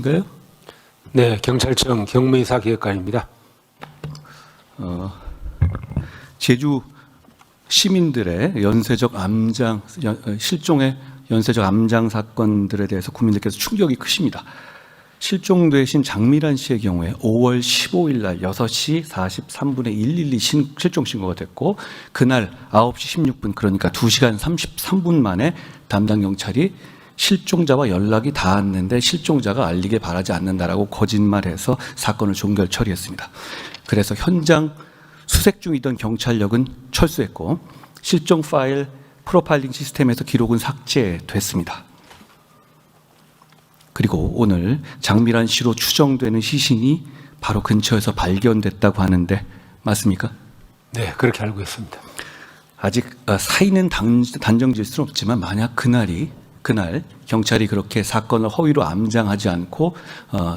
계신가요? 네, 경찰청 경무이사 기획관입니다. 제주 시민들의 연쇄적 암장 실종의 연쇄적 암장 사건들에 대해서 국민들께서 충격이 크십니다. 실종되신 장미란 씨의 경우에 5월 15일 날 6시 43분에 112 실종 신고가 됐고 그날 9시 16분 그러니까 2시간 33분 만에 담당 경찰이 실종자와 연락이 닿았는데 실종자가 알리길 바라지 않는다라고 거짓말해서 사건을 종결 처리했습니다. 그래서 현장 수색 중이던 경찰력은 철수했고 실종 파일 프로파일링 시스템에서 기록은 삭제됐습니다. 그리고 오늘 장미란 씨로 추정되는 시신이 바로 근처에서 발견됐다고 하는데 맞습니까? 네, 그렇게 알고 있습니다. 아직 사인은 단정 지을 수는 없지만 만약 그날 경찰이 그렇게 사건을 허위로 암장하지 않고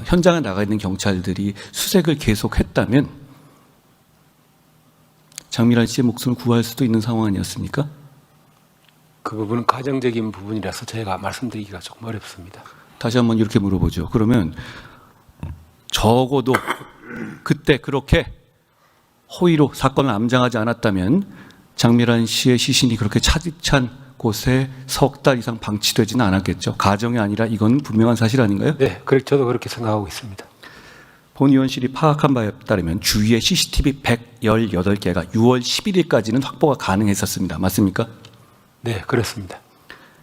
현장에 나가 있는 경찰들이 수색을 계속했다면 장미란 씨의 목숨을 구할 수도 있는 상황 아니었습니까? 그 부분은 가정적인 부분이라서 저희가 말씀드리기가 조금 어렵습니다. 다시 한번 이렇게 물어보죠. 그러면 적어도 그때 그렇게 허위로 사건을 암장하지 않았다면 장미란 씨의 시신이 그렇게 차디찬 곳에 석 달 이상 방치되지는 않았겠죠. 가정이 아니라 이건 분명한 사실 아닌가요? 네, 저도 그렇게 생각하고 있습니다. 본 의원실이 파악한 바에 따르면 주위에 CCTV 118개가 6월 11일까지는 확보가 가능했었습니다. 맞습니까? 네, 그렇습니다.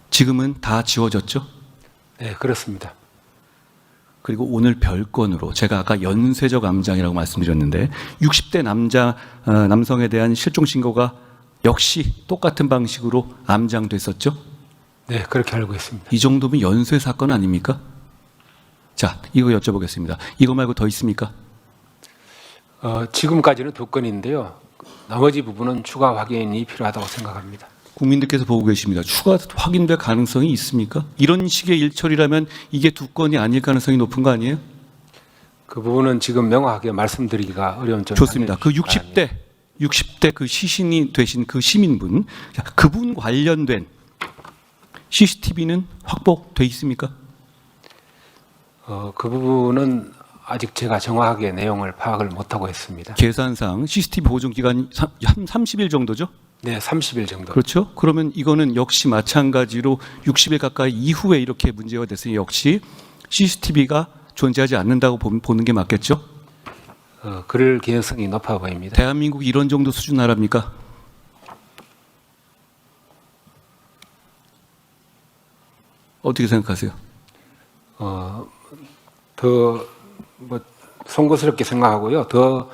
지금은 다 지워졌죠? 네, 그렇습니다. 그리고 오늘 별건으로 제가 아까 연쇄적 암장이라고 말씀드렸는데 60대 남성에 대한 실종 신고가 역시 똑같은 방식으로 암장됐었죠? 네, 그렇게 알고 있습니다. 이 정도면 연쇄 사건 아닙니까? 자, 이거 여쭤보겠습니다. 이거 말고 더 있습니까? 지금까지는 2건인데요. 나머지 부분은 추가 확인이 필요하다고 생각합니다. 국민들께서 보고 계십니다. 추가 확인될 가능성이 있습니까? 이런 식의 일처리라면 이게 2건이 아닐 가능성이 높은 거 아니에요? 그 부분은 지금 명확하게 말씀드리기가 어려운 점이 좋습니다. 그 60대 그 시신이 되신 그 시민분, 그분 관련된 CCTV는 확보돼 있습니까? 그 부분은 아직 제가 정확하게 내용을 파악을 못하고 있습니다. 계산상 CCTV 보존 기간이 한 30일 정도죠? 네, 30일 정도. 그렇죠? 그러면 이거는 역시 마찬가지로 60일 가까이 이후에 이렇게 문제가 됐으니 역시 CCTV가 존재하지 않는다고 보는 게 맞겠죠? 그럴 개연성이 높아 보입니다. 대한민국이 이런 정도 수준 나라입니까? 어떻게 생각하세요? 더 송구스럽게 생각하고요. 더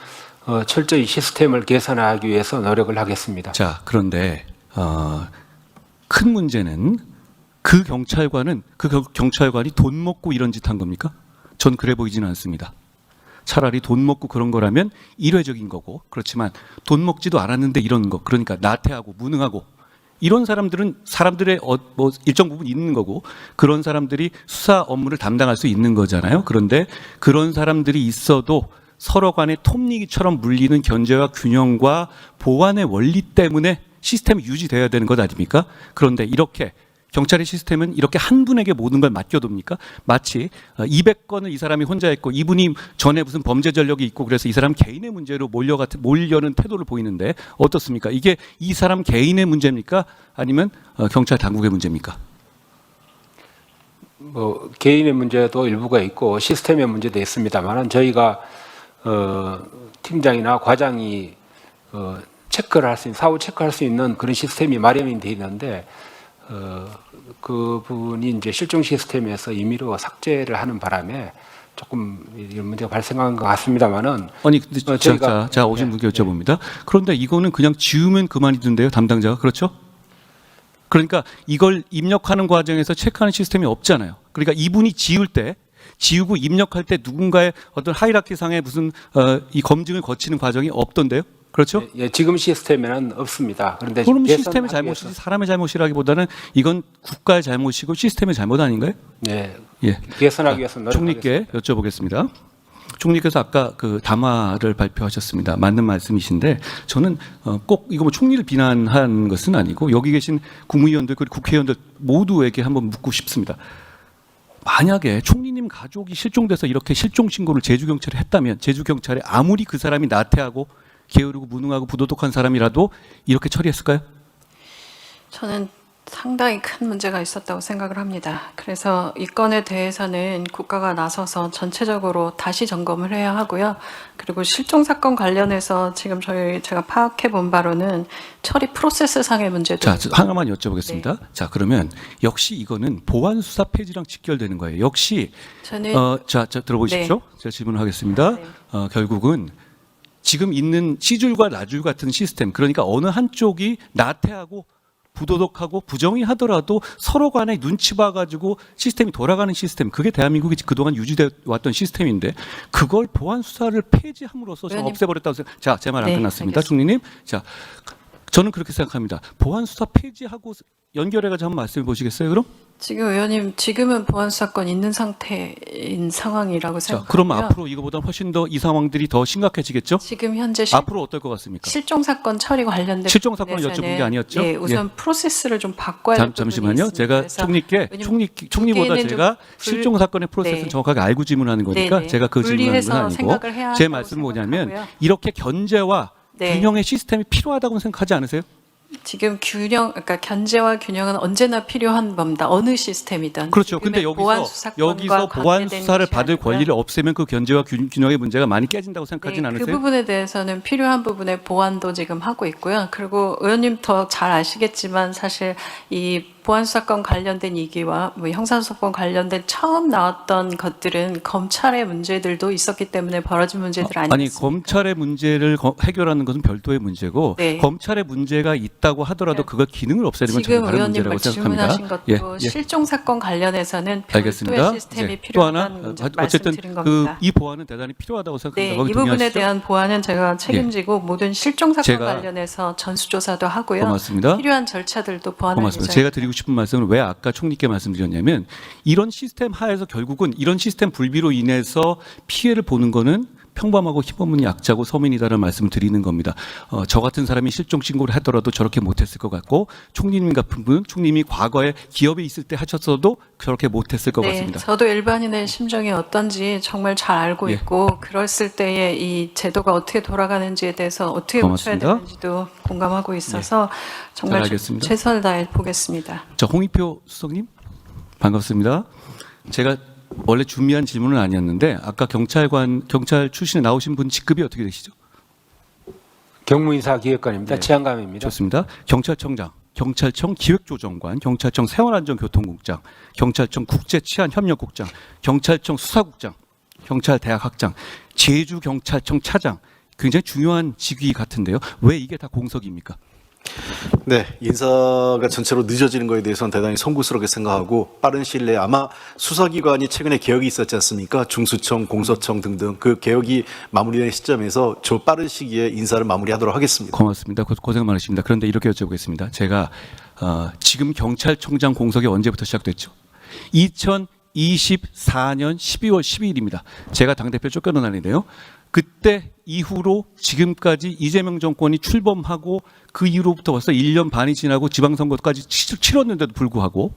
철저히 시스템을 개선하기 위해서 노력을 하겠습니다. 자, 그런데 큰 문제는 그 경찰관이 돈 먹고 이런 짓 한 겁니까? 전 그래 보이지는 않습니다. 차라리 돈 먹고 그런 거라면 일회적인 거고 그렇지만 돈 먹지도 않았는데 이런 거 그러니까 나태하고 무능하고 이런 사람들은 사람들의 뭐 일정 부분 있는 거고 그런 사람들이 수사 업무를 담당할 수 있는 거잖아요. 그런데 그런 사람들이 있어도 서로 간에 톱니기처럼 물리는 견제와 균형과 보안의 원리 때문에 시스템이 유지돼야 되는 것 아닙니까? 그런데 이렇게 경찰의 시스템은 이렇게 한 분에게 모든 걸 맡겨둡니까? 마치 200건을 이 사람이 혼자 했고 이분이 전에 무슨 범죄 전력이 있고 그래서 이 사람 개인의 문제로 몰려는 태도를 보이는데 어떻습니까? 이게 이 사람 개인의 문제입니까? 아니면 경찰 당국의 문제입니까? 뭐 개인의 문제도 일부가 있고 시스템의 문제도 있습니다만 저희가 팀장이나 과장이 체크를 할 수 있는 사후 체크할 수 있는 그런 시스템이 마련이 되어 있는데 그 부분이 이제 실종 시스템에서 임의로 삭제를 하는 바람에 조금 이런 문제가 발생한 것 같습니다만은 아니 근데 자 오신 분께 여쭤봅니다. 그런데 이거는 그냥 지우면 그만이던데요, 담당자가 그렇죠? 그러니까 이걸 입력하는 과정에서 체크하는 시스템이 없잖아요. 그러니까 이분이 지우고 입력할 때 누군가의 어떤 하이라키상의 무슨 이 검증을 거치는 과정이 없던데요? 그렇죠? 예, 지금 시스템에는 없습니다. 그런데 그럼 시스템의 잘못이지 사람의 잘못이라기보다는 이건 국가의 잘못이고 시스템의 잘못 아닌가요? 네. 예. 개선하기 위해서 노력하겠습니다. 총리께 여쭤보겠습니다. 총리께서 아까 그 담화를 발표하셨습니다. 맞는 말씀이신데 저는 꼭 이거 뭐 총리를 비난한 것은 아니고 여기 계신 국무위원들 그리고 국회의원들 모두에게 한번 묻고 싶습니다. 만약에 총리님 가족이 실종돼서 이렇게 실종 신고를 제주경찰에 했다면 제주경찰에 아무리 그 사람이 나태하고 게으르고 무능하고 부도덕한 사람이라도 이렇게 처리했을까요? 저는 상당히 큰 문제가 있었다고 생각을 합니다. 그래서 이 건에 대해서는 국가가 나서서 전체적으로 다시 점검을 해야 하고요. 그리고 실종 사건 관련해서 지금 제가 파악해 본 바로는 처리 프로세스 상의 문제도 자, 하나만 여쭤보겠습니다. 자, 그러면 역시 이거는 보안 수사 폐지랑 직결되는 거예요. 역시 저는 자, 들어보십시오. 제가 질문을 하겠습니다. 네. 결국은 지금 있는 C줄과 나줄 같은 시스템, 그러니까 어느 한쪽이 나태하고 부도덕하고 부정의하더라도 서로 간에 눈치 봐가지고 시스템이 돌아가는 시스템, 그게 대한민국이 그동안 유지돼 왔던 시스템인데 그걸 보안 수사를 폐지함으로써 좀 의원님. 없애버렸다고 생각. 자, 제 말 안 네, 끝났습니다, 알겠습니다. 총리님. 자, 저는 그렇게 생각합니다. 보안 수사 폐지하고 연결해가지고 한번 말씀해 보시겠어요, 그럼? 지금 의원님 지금은 보안 수사권 있는 상태인 상황이라고 자, 생각하고요. 그럼 앞으로 이거보다 훨씬 더 이 상황들이 더 심각해지겠죠? 지금 현재 앞으로 어떨 것 같습니까? 실종 사건 처리 관련된 실종 사건을 부분에서는 여쭤본 게 아니었죠? 예, 우선 프로세스를 좀 바꿔야 될 부분이 잠시만요. 있습니다. 제가 그래서 총리께 왜냐면 총리보다 두 개는 제가 좀 실종 사건의 프로세스는 네. 정확하게 알고 질문하는 거니까 네네. 제가 그 질문하는 건 분리해서 아니고 생각을 해야 제 한다고 말씀은 뭐냐면 생각하고요. 이렇게 견제와 네. 균형의 시스템이 필요하다고 생각하지 않으세요? 지금 그러니까 견제와 균형은 언제나 필요한 겁니다. 어느 시스템이든. 그렇죠. 근데 지금의 보안 여기서 수사권과 보안 관계된 수사를 것이 받을 아니고요. 권리를 없애면 그 견제와 균형의 문제가 많이 깨진다고 생각하진 네, 않으세요? 그 부분에 대해서는 필요한 부분의 보완도 지금 하고 있고요. 그리고 의원님 더 잘 아시겠지만 사실 이 보안수사권 관련된 이기와 뭐 형사소송 관련된 처음 나왔던 것들은 검찰의 문제들도 있었기 때문에 벌어진 문제들 아니 아니겠습니까? 검찰의 문제를 해결하는 것은 별도의 문제고 네. 검찰의 문제가 있다고 하더라도 그걸 기능을 없애는 건 지금 전혀 다른 의원님 문제라고 생각합니다. 질문하신 것도 실종 사건 관련해서는 알겠습니다. 별도의 시스템이 네. 또 하나 필요하다는 어쨌든 말씀드린 겁니다. 이 보완은 대단히 필요하다고 생각합니다. 네, 거기 이 부분에 동의하시죠? 대한 보완은 제가 책임지고 모든 실종 사건 제가 관련해서 전수조사도 하고요. 고맙습니다. 필요한 절차들도 보완할 고맙습니다. 예정입니다. 제가 드리고 싶은 말씀은 왜 아까 총리께 말씀드렸냐면 이런 시스템 하에서 결국은 이런 시스템 불비로 인해서 피해를 보는 거는 평범하고 힘없는 약자고 서민이다라는 말씀을 드리는 겁니다. 저 같은 사람이 실종 신고를 하더라도 저렇게 못했을 것 같고 총리님 같은 분은 총리님이 과거에 기업에 있을 때 하셨어도 저렇게 못했을 것 네, 같습니다. 저도 일반인의 심정이 어떤지 정말 잘 알고 예. 있고 그랬을 때에 이 제도가 어떻게 돌아가는지에 대해서 어떻게 고쳐야 고맙습니다. 되는지도 공감하고 있어서 정말 잘 알겠습니다. 최선을 다해 보겠습니다. 자, 홍익표 수석님 반갑습니다. 제가 원래 준비한 질문은 아니었는데 아까 경찰 출신에 나오신 분 직급이 어떻게 되시죠? 경무인사 기획관입니다. 네. 치안감입니다. 좋습니다. 경찰청장, 경찰청 기획조정관, 경찰청 생활안전교통국장, 경찰청 국제치안협력국장, 경찰청 수사국장, 경찰대학학장, 제주경찰청 차장, 굉장히 중요한 직위 같은데요. 왜 이게 다 공석입니까? 네, 인사가 전체로 늦어지는 것에 대해서는 대단히 송구스럽게 생각하고 빠른 시일 내에 아마 수사기관이 최근에 개혁이 있었지 않습니까? 중수청, 공소청 등등 그 개혁이 마무리된 시점에서 저 빠른 시기에 인사를 마무리하도록 하겠습니다. 고맙습니다. 고생 많으십니다. 그런데 이렇게 여쭤보겠습니다. 제가 지금 경찰청장 공석이 언제부터 시작됐죠? 2024년 12월 12일입니다. 제가 당대표 쫓겨난 날인데요. 그때 이후로 지금까지 이재명 정권이 출범하고 그 이후로부터 벌써 1년 반이 지나고 지방선거까지 치렀는데도 불구하고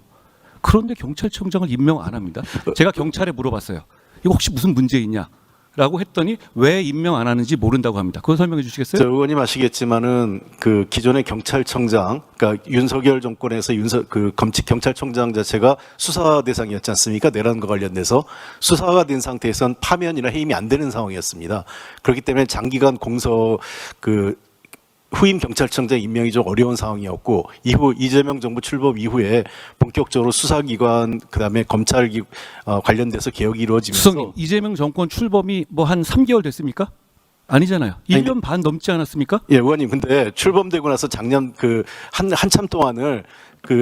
그런데 경찰청장을 임명 안 합니다. 제가 경찰에 물어봤어요. 이거 혹시 무슨 문제 있냐? 라고 했더니 왜 임명 안 하는지 모른다고 합니다. 그거 설명해 주시겠어요? 저 의원님 아시겠지만은 그 기존의 경찰청장, 그러니까 윤석열 정권에서 경찰청장 자체가 수사 대상이었지 않습니까? 내란과 관련돼서 수사가 된 상태에선 파면이나 해임이 안 되는 상황이었습니다. 그렇기 때문에 장기간 후임 경찰청장 임명이 좀 어려운 상황이었고 이후 이재명 정부 출범 이후에 본격적으로 수사기관 그다음에 검찰 관련돼서 개혁이 이루어지면서 수석님, 이재명 정권 출범이 뭐 한 3개월 됐습니까? 아니잖아요. 1년 반 넘지 않았습니까? 예, 의원님 근데 출범되고 나서 작년 한참 동안을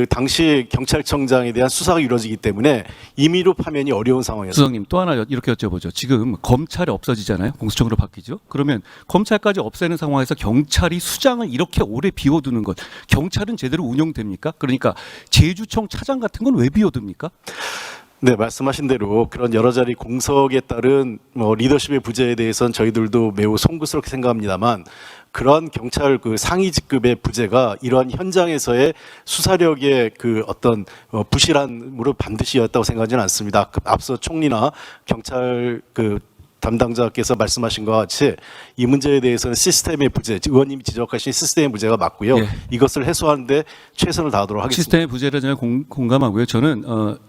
당시 경찰청장에 대한 수사가 이루어지기 때문에 임의로 파면이 어려운 상황이었습니다. 수석님, 또 하나 이렇게 여쭤보죠. 지금 검찰이 없어지잖아요. 공수처로 바뀌죠. 그러면 검찰까지 없애는 상황에서 경찰이 수장을 이렇게 오래 비워두는 것, 경찰은 제대로 운영됩니까? 그러니까 제주청 차장 같은 건 왜 비워둡니까? 네, 말씀하신 대로 그런 여러 자리 공석에 따른 리더십의 부재에 대해서는 저희들도 매우 송구스럽게 생각합니다만, 그러한 경찰 그 상위 직급의 부재가 이러한 현장에서의 수사력의 그 어떤 부실함으로 반드시였다고 생각하지는 않습니다. 앞서 총리나 경찰 그 담당자께서 말씀하신 것과 같이 이 문제에 대해서는 시스템의 부재, 의원님이 지적하신 시스템의 부재가 맞고요. 예. 이것을 해소하는데 최선을 다하도록 하겠습니다. 시스템의 부재를 저는 공감하고요. 저는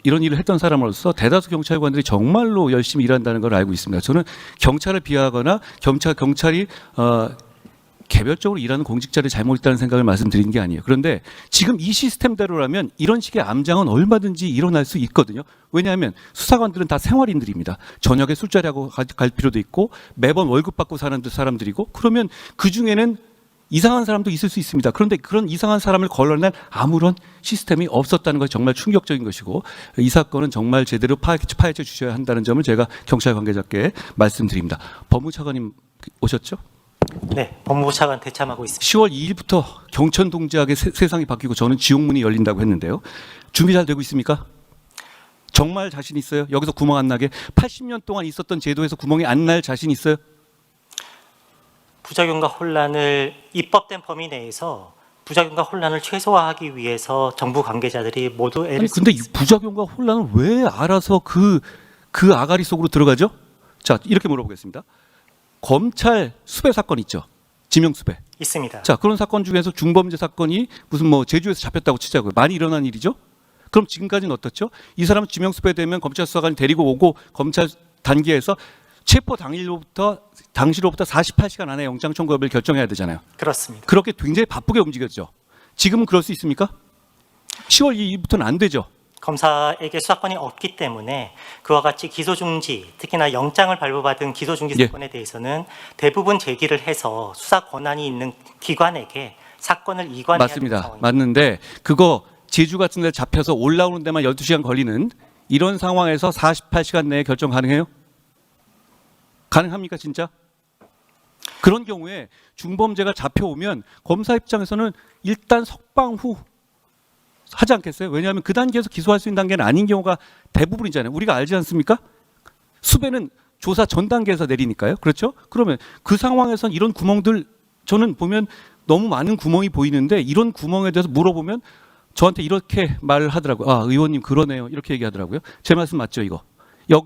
이런 일을 했던 사람으로서 대다수 경찰관들이 정말로 열심히 일한다는 걸 알고 있습니다. 저는 경찰을 비하하거나 경찰이 개별적으로 일하는 공직자를 잘못했다는 생각을 말씀드린 게 아니에요. 그런데 지금 이 시스템대로라면 이런 식의 암장은 얼마든지 일어날 수 있거든요. 왜냐하면 수사관들은 다 생활인들입니다. 저녁에 술자리하고 갈 필요도 있고 매번 월급 받고 사는 사람들이고, 그러면 그중에는 이상한 사람도 있을 수 있습니다. 그런데 그런 이상한 사람을 걸러낼 아무런 시스템이 없었다는 것이 정말 충격적인 것이고, 이 사건은 정말 제대로 파헤쳐 주셔야 한다는 점을 제가 경찰 관계자께 말씀드립니다. 법무차관님 오셨죠? 네, 법무부 차관 대참하고 있습니다. 10월 2일부터 경천 동지학의 세상이 바뀌고 저는 지옥문이 열린다고 했는데요. 준비 잘 되고 있습니까? 정말 자신 있어요? 여기서 구멍 안 나게 80년 동안 있었던 제도에서 구멍이 안 날 자신 있어요? 부작용과 혼란을 입법된 범위 내에서 부작용과 혼란을 최소화하기 위해서 정부 관계자들이 모두 애를 아니 근데 이 부작용과 혼란을 왜 알아서 그 아가리 속으로 들어가죠? 자, 이렇게 물어보겠습니다. 검찰 수배 사건 있죠? 지명 수배. 있습니다. 자, 그런 사건 중에서 중범죄 사건이 무슨 뭐 제주에서 잡혔다고 치자고요. 많이 일어난 일이죠? 그럼 지금까지는 어떻죠? 이 사람 지명 수배되면 검찰 수사관이 데리고 오고 검찰 단계에서 체포 당시로부터 48시간 안에 영장 청구 여부를 결정해야 되잖아요. 그렇습니다. 그렇게 굉장히 바쁘게 움직였죠. 지금은 그럴 수 있습니까? 10월 2일부터는 안 되죠. 검사에게 수사권이 없기 때문에 그와 같이 기소중지, 특히나 영장을 발부받은 기소중지 예. 사건에 대해서는 대부분 제기를 해서 수사 권한이 있는 기관에게 사건을 이관해야 되는 맞습니다. 상황입니다. 맞는데 그거 제주 같은 데 잡혀서 올라오는 데만 12시간 걸리는 이런 상황에서 48시간 내에 결정 가능해요? 가능합니까 진짜? 그런 경우에 중범죄가 잡혀오면 검사 입장에서는 일단 석방 후 하지 않겠어요? 왜냐하면 그 단계에서 기소할 수 있는 단계는 아닌 경우가 대부분이잖아요. 우리가 알지 않습니까? 수배는 조사 전 단계에서 내리니까요. 그렇죠? 그러면 그 상황에선 이런 구멍들 저는 보면 너무 많은 구멍이 보이는데 이런 구멍에 대해서 물어보면 저한테 이렇게 말을 하더라고요. 아, 의원님 그러네요. 이렇게 얘기하더라고요. 제 말씀 맞죠, 이거?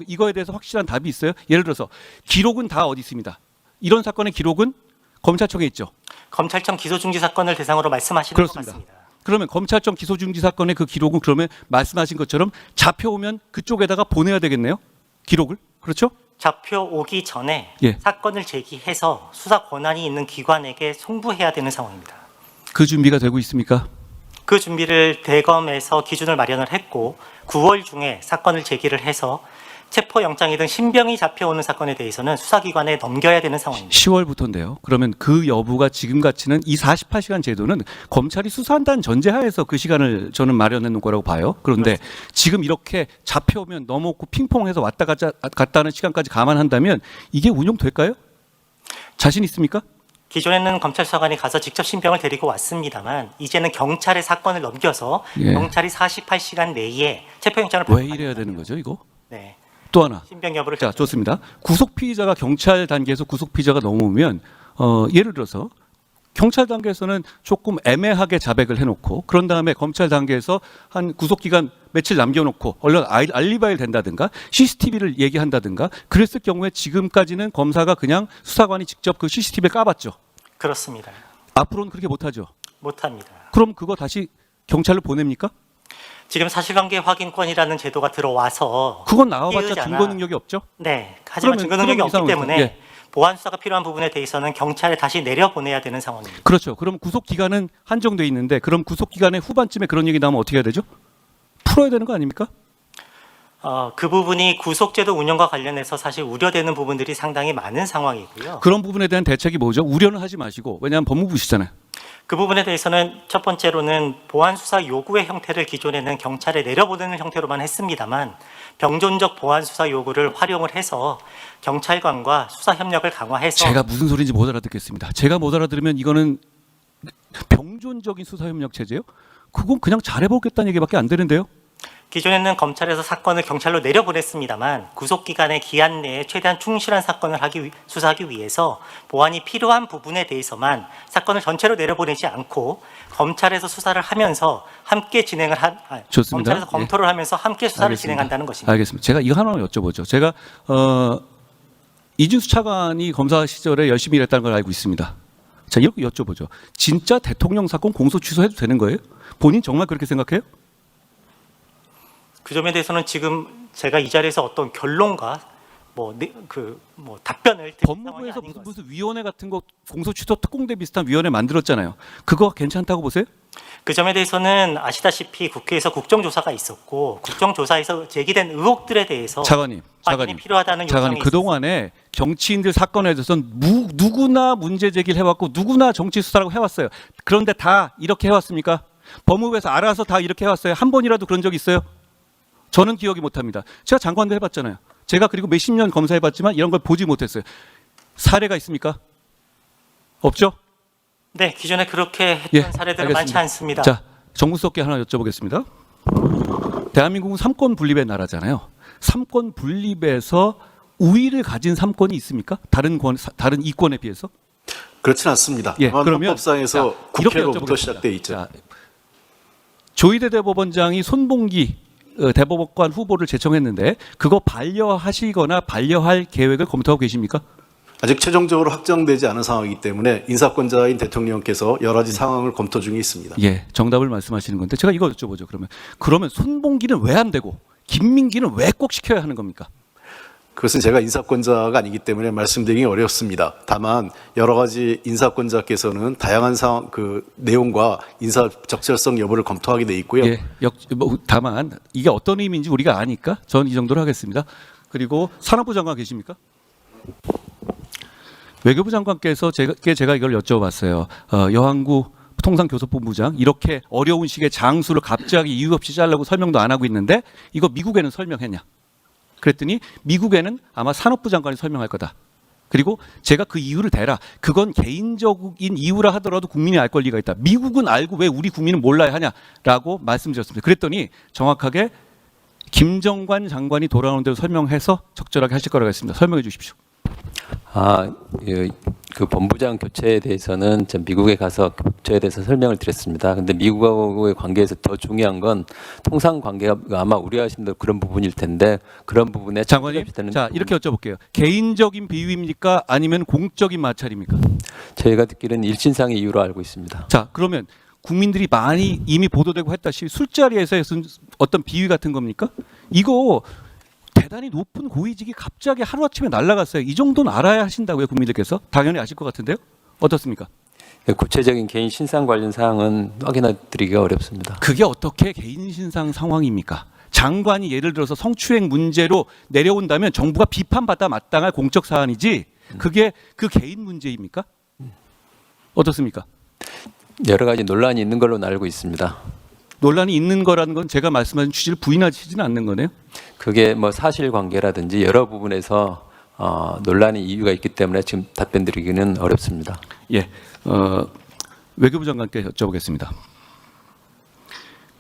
이거에 대해서 확실한 답이 있어요? 예를 들어서 기록은 다 어디 있습니다. 이런 사건의 기록은 검찰청에 있죠. 검찰청 기소중지 사건을 대상으로 말씀하시는 그렇습니다. 것 같습니다. 그러면 검찰청 기소중지 사건의 그 기록은 그러면 말씀하신 것처럼 잡혀오면 그쪽에다가 보내야 되겠네요. 기록을. 그렇죠? 잡혀오기 전에 예. 사건을 제기해서 수사 권한이 있는 기관에게 송부해야 되는 상황입니다. 그 준비가 되고 있습니까? 그 준비를 대검에서 기준을 마련을 했고 9월 중에 사건을 제기를 해서 체포영장이든 신병이 잡혀오는 사건에 대해서는 수사기관에 넘겨야 되는 상황입니다. 10월부터인데요. 그러면 그 여부가 지금같이는 이 48시간 제도는 검찰이 수사한다는 전제하에서 그 시간을 저는 마련해 놓은 거라고 봐요. 그런데 지금 이렇게 잡혀오면 넘어오고 핑퐁해서 왔다 갔다 하는 시간까지 감안한다면 이게 운용될까요? 자신 있습니까? 기존에는 검찰 수사관이 가서 직접 신병을 데리고 왔습니다만 이제는 경찰에 사건을 넘겨서 예. 경찰이 48시간 내에 체포영장을 왜 이래야 되는 거죠, 이거? 네, 또 하나. 신병 여부를 자, 좋습니다. 구속 피의자가 경찰 단계에서 구속 피의자가 넘어오면 예를 들어서 경찰 단계에서는 조금 애매하게 자백을 해놓고 그런 다음에 검찰 단계에서 한 구속 기간 며칠 남겨놓고 얼른 알리바이를 댄다든가 CCTV를 얘기한다든가 그랬을 경우에 지금까지는 검사가 그냥 수사관이 직접 그 CCTV를 까봤죠. 그렇습니다. 앞으로는 그렇게 못하죠. 못합니다. 그럼 그거 다시 경찰로 보냅니까? 지금 사실관계 확인권이라는 제도가 들어와서 그건 나와봤자 띄우지 않아. 증거 능력이 없죠. 네, 하지만 증거 능력이 없기 이상은 때문에 예. 보안 수사가 필요한 부분에 대해서는 경찰에 다시 내려보내야 되는 상황입니다. 그렇죠. 그럼 구속 기간은 한정돼 있는데 그럼 구속 기간의 후반쯤에 그런 얘기 나오면 어떻게 해야 되죠? 풀어야 되는 거 아닙니까? 그 부분이 구속제도 운영과 관련해서 사실 우려되는 부분들이 상당히 많은 상황이고요. 그런 부분에 대한 대책이 뭐죠? 우려는 하지 마시고 왜냐하면 법무부시잖아요. 그 부분에 대해서는 첫 번째로는 보안 수사 요구의 형태를 기존에는 경찰에 내려보내는 형태로만 했습니다만 병존적 보안 수사 요구를 활용을 해서 경찰관과 수사 협력을 강화해서 제가 무슨 소리인지 못 알아듣겠습니다. 제가 못 알아들으면 이거는 병존적인 수사협력 체제요? 그건 그냥 잘해보겠다는 얘기밖에 안 되는데요. 기존에는 검찰에서 사건을 경찰로 내려보냈습니다만 구속 기간의 기한 내에 최대한 충실한 사건을 수사하기 위해서 보완이 필요한 부분에 대해서만 사건을 전체로 내려보내지 않고 검찰에서 수사를 하면서 함께 좋습니다. 검찰에서 검토를 하면서 함께 수사를 알겠습니다. 진행한다는 것입니다. 알겠습니다. 제가 이거 하나만 여쭤보죠. 제가 이준수 차관이 검사 시절에 열심히 일했다는 걸 알고 있습니다. 자, 이렇게 여쭤보죠. 진짜 대통령 사건 공소 취소해도 되는 거예요? 본인 정말 그렇게 생각해요? 그 점에 대해서는 지금 제가 이 자리에서 어떤 결론과 답변을 드릴 상황이 법무부에서 아닌 것 같습니다. 무슨 위원회 같은 거 공소 취소 특공대 비슷한 위원회 만들었잖아요. 그거 괜찮다고 보세요? 그 점에 대해서는 아시다시피 국회에서 국정조사가 있었고 국정조사에서 제기된 의혹들에 대해서 차관님, 확인이 필요하다는 요청이 차관님, 그동안에 정치인들 사건에 대해서는 누구나 문제 제기를 해왔고 누구나 정치 수사라고 해왔어요. 그런데 다 이렇게 해왔습니까? 법무부에서 알아서 다 이렇게 해왔어요. 한 번이라도 그런 적 있어요? 저는 기억이 못합니다. 제가 장관도 해봤잖아요. 제가 그리고 몇십 년 검사해봤지만 이런 걸 보지 못했어요. 사례가 있습니까? 없죠? 네, 기존에 그렇게 했던 예, 사례들은 많지 않습니다. 자, 정무수석께 하나 여쭤보겠습니다. 대한민국은 삼권 분립의 나라잖아요. 삼권 분립에서 우위를 가진 삼권이 있습니까? 다른 이권에 비해서? 그렇진 않습니다. 예, 다만 그러면 헌법상에서 자, 이렇게 국회로부터 여쭤보겠습니다. 시작돼 있죠. 자, 조희대 대법원장이 손봉기 대법관 후보를 제청했는데 그거 반려하시거나 반려할 계획을 검토하고 계십니까? 아직 최종적으로 확정되지 않은 상황이기 때문에 인사권자인 대통령께서 여러 가지 상황을 검토 중에 있습니다. 예, 정답을 말씀하시는 건데 제가 이거 여쭤보죠. 그러면 손봉기는 왜 안 되고 김민기는 왜 꼭 시켜야 하는 겁니까? 그것은 제가 인사권자가 아니기 때문에 말씀드리기 어렵습니다. 다만 여러 가지 인사권자께서는 다양한 상황, 그 내용과 인사 적절성 여부를 검토하게 돼 있고요. 예, 다만 이게 어떤 의미인지 우리가 아니까 전 이 정도로 하겠습니다. 그리고 산업부 장관 계십니까? 외교부 장관께서 제가 이걸 여쭤봤어요. 여한구 통상교섭본부장 이렇게 어려운 시기에 장수를 갑자기 이유 없이 자르고 설명도 안 하고 있는데 이거 미국에는 설명했냐? 그랬더니 미국에는 아마 산업부 장관이 설명할 거다. 그리고 제가 그 이유를 대라. 그건 개인적인 이유라 하더라도 국민이 알 권리가 있다. 미국은 알고 왜 우리 국민은 몰라야 하냐라고 말씀드렸습니다. 그랬더니 정확하게 김정관 장관이 돌아오는 대로 설명해서 적절하게 하실 거라고 했습니다. 설명해 주십시오. 그 본부장 교체에 대해서는 전 미국에 가서 교체에 대해서 설명을 드렸습니다. 근데 미국하고의 관계에서 더 중요한 건 통상 관계가 아마 우려하시는 대로 그런 부분일 텐데 그런 부분에 장관님, 자 이렇게 여쭤볼게요. 개인적인 비위입니까? 아니면 공적인 마찰입니까? 저희가 듣기로는 일신상의 이유로 알고 있습니다. 자 그러면 국민들이 많이 이미 보도되고 했다시피 술자리에서 어떤 비위 같은 겁니까? 이거 대단히 높은 고위직이 갑자기 하루아침에 날아갔어요. 이 정도는 알아야 하신다고요, 국민들께서? 당연히 아실 것 같은데요? 어떻습니까? 구체적인 개인 신상 관련 사항은 확인해 드리기가 어렵습니다. 그게 어떻게 개인 신상 상황입니까? 장관이 예를 들어서 성추행 문제로 내려온다면 정부가 비판받아 마땅할 공적 사안이지 그게 그 개인 문제입니까? 어떻습니까? 여러 가지 논란이 있는 걸로 알고 있습니다. 논란이 있는 거라는 건 제가 말씀하신 취지를 부인하시지는 않는 거네요. 그게 뭐 사실관계라든지 여러 부분에서 논란의 이유가 있기 때문에 지금 답변드리기는 어렵습니다. 예, 외교부 장관께 여쭤보겠습니다.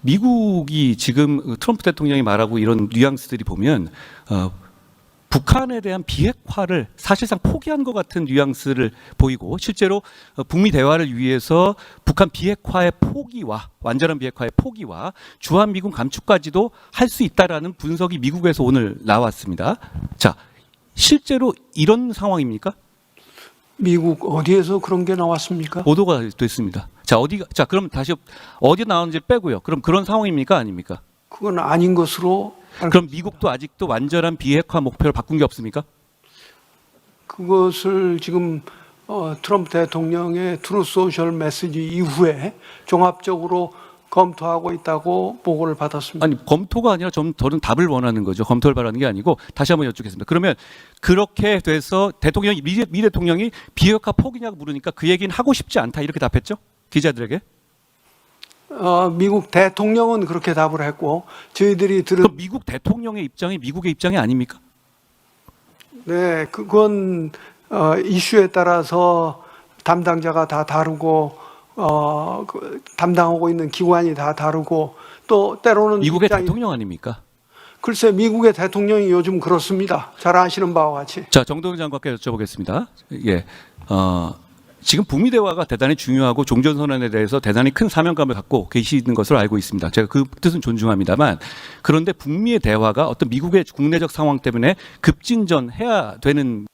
미국이 지금 트럼프 대통령이 말하고 이런 뉘앙스들이 보면 북한에 대한 비핵화를 사실상 포기한 것 같은 뉘앙스를 보이고 실제로 북미 대화를 위해서 북한 비핵화의 포기와 완전한 비핵화의 포기와 주한미군 감축까지도 할 수 있다라는 분석이 미국에서 오늘 나왔습니다. 자, 실제로 이런 상황입니까? 미국 어디에서 그런 게 나왔습니까? 보도가 됐습니다. 자, 그럼 다시 어디 나오는지 빼고요. 그럼 그런 상황입니까? 아닙니까? 그건 아닌 것으로 그럼 미국도 아직도 완전한 비핵화 목표를 바꾼 게 없습니까? 그것을 지금 트럼프 대통령의 트루 소셜 메시지 이후에 종합적으로 검토하고 있다고 보고를 받았습니다. 아니 검토가 아니라 저는 답을 원하는 거죠. 검토를 바라는 게 아니고 다시 한번 여쭙겠습니다. 그러면 그렇게 돼서 미 대통령이 비핵화 포기냐고 물으니까 그 얘기는 하고 싶지 않다 이렇게 답했죠? 기자들에게. 미국 대통령은 그렇게 답을 했고 저희들이 그럼 미국 대통령의 입장이 미국의 입장이 아닙니까? 네, 그건 이슈에 따라서 담당자가 다 다르고 담당하고 있는 기관이 다 다르고 또 때로는 미국의 입장이- 대통령 아닙니까? 글쎄 미국의 대통령이 요즘 그렇습니다. 잘 아시는 바와 같이. 자, 정동영 장관께 여쭤보겠습니다. 예, 지금 북미 대화가 대단히 중요하고 종전선언에 대해서 대단히 큰 사명감을 갖고 계시는 것으로 알고 있습니다. 제가 그 뜻은 존중합니다만, 그런데 북미의 대화가 어떤 미국의 국내적 상황 때문에 급진전해야 되는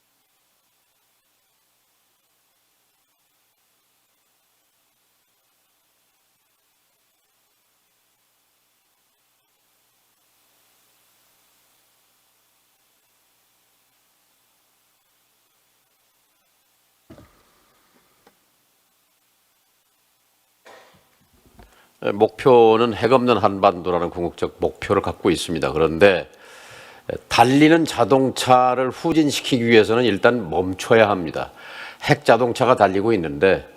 목표는 핵 없는 한반도라는 궁극적 목표를 갖고 있습니다. 그런데 달리는 자동차를 후진시키기 위해서는 일단 멈춰야 합니다. 핵 자동차가 달리고 있는데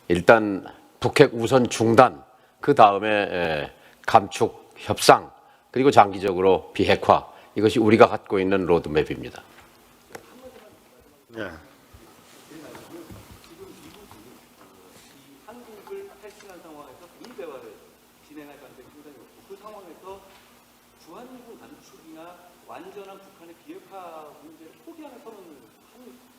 일단 북핵 우선 중단, 그 다음에 감축 협상, 그리고 장기적으로 비핵화, 이것이 우리가 갖고 있는 로드맵입니다. 한국을 탈출한 상황에서 북미 대화를 진행할 가능성이 상당히 높고, 그 상황에서 주한미군 감축이나 완전한 북한의 비핵화 문제를 포기하는 선언을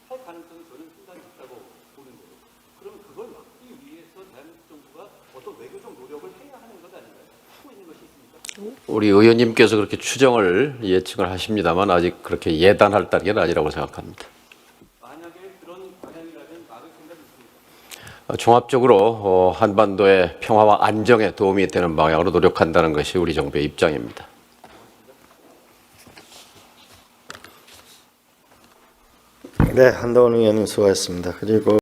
할 가능성이 저는 상당히 있다고 보는데요. 그러면 그걸 막기 위해서 대한민국 정부가 어떤 외교적 노력을 해야 하는 것 아닌가요? 하고 있는 것이 있습니까? 우리 의원님께서 그렇게 추정을 예측을 하십니다만 아직 그렇게 예단할 단계는 아니라고 생각합니다. 만약에 그런 방향이라면 막을 생각이 있습니까? 종합적으로 한반도의 평화와 안정에 도움이 되는 방향으로 노력한다는 것이 우리 정부의 입장입니다. 네, 한동훈 의원님 수고하셨습니다. 그리고